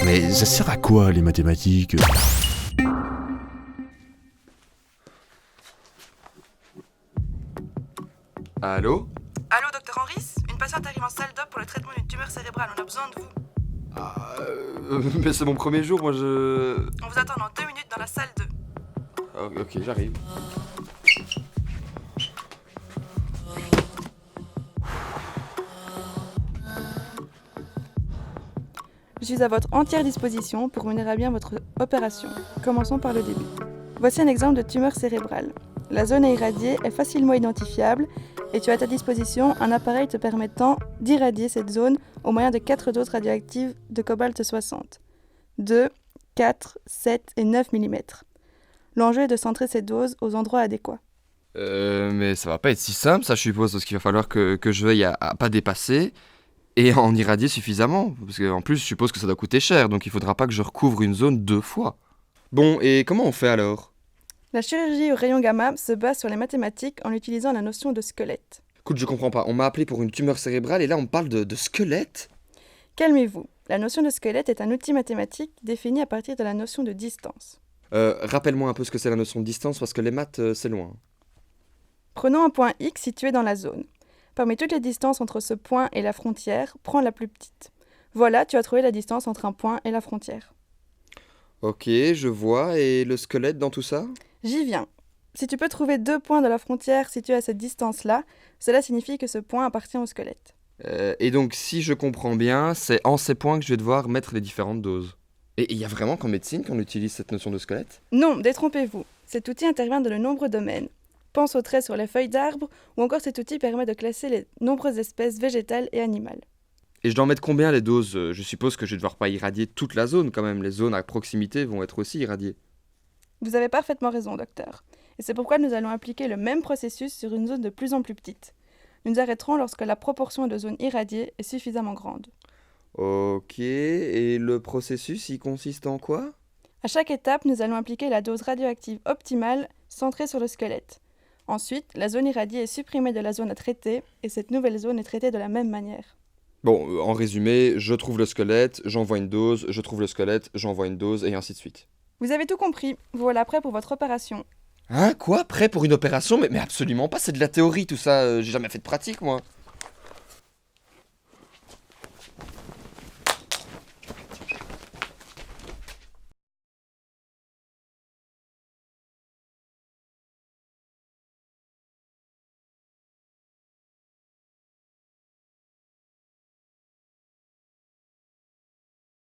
Mais ça sert à quoi les mathématiques? Allô? Allô, docteur Henris? Une patiente arrive en salle d'op pour le traitement d'une tumeur cérébrale. On a besoin de vous. Mais c'est mon premier jour, moi je... On vous attend dans 2 minutes dans la salle 2. Ok, j'arrive. Je suis à votre entière disposition pour mener à bien votre opération. Commençons par le début. Voici un exemple de tumeur cérébrale. La zone à irradier est facilement identifiable et tu as à ta disposition un appareil te permettant d'irradier cette zone au moyen de 4 doses radioactives de cobalt-60. 2, 4, 7 et 9 mm. L'enjeu est de centrer ces doses aux endroits adéquats. Mais ça va pas être si simple, ça je suppose, parce qu'il va falloir que je veille à pas dépasser et en irradier suffisamment. Parce qu'en plus, je suppose que ça doit coûter cher, donc il faudra pas que je recouvre une zone 2 fois. Bon, et comment on fait alors? La chirurgie au rayon gamma se base sur les mathématiques en utilisant la notion de squelette. Écoute, je comprends pas, on m'a appelé pour une tumeur cérébrale et là on me parle de squelette? Calmez-vous. La notion de squelette est un outil mathématique défini à partir de la notion de distance. Rappelle-moi un peu ce que c'est la notion de distance, parce que les maths, c'est loin. Prenons un point X situé dans la zone. Parmi toutes les distances entre ce point et la frontière, prends la plus petite. Voilà, tu as trouvé la distance entre un point et la frontière. Ok, je vois, et le squelette dans tout ça? J'y viens. Si tu peux trouver 2 points de la frontière situés à cette distance-là, cela signifie que ce point appartient au squelette. Et donc, si je comprends bien, c'est en ces points que je vais devoir mettre les différentes doses. Et il y a vraiment qu'en médecine qu'on utilise cette notion de squelette? Non, détrompez-vous. Cet outil intervient dans de nombreux domaines. Pense aux traits sur les feuilles d'arbres, ou encore cet outil permet de classer les nombreuses espèces végétales et animales. Et je dois en mettre combien les doses? Je suppose que je vais devoir pas irradier toute la zone quand même. Les zones à proximité vont être aussi irradiées. Vous avez parfaitement raison, docteur. Et c'est pourquoi nous allons appliquer le même processus sur une zone de plus en plus petite. Nous nous arrêterons lorsque la proportion de zones irradiées est suffisamment grande. Ok, et le processus, il consiste en quoi? À chaque étape, nous allons appliquer la dose radioactive optimale centrée sur le squelette. Ensuite, la zone irradiée est supprimée de la zone à traiter et cette nouvelle zone est traitée de la même manière. Bon, en résumé, je trouve le squelette, j'envoie une dose, je trouve le squelette, j'envoie une dose, et ainsi de suite. Vous avez tout compris, vous voilà prêt pour votre opération. Hein, quoi? Prêt pour une opération? Mais absolument pas, c'est de la théorie tout ça, j'ai jamais fait de pratique moi.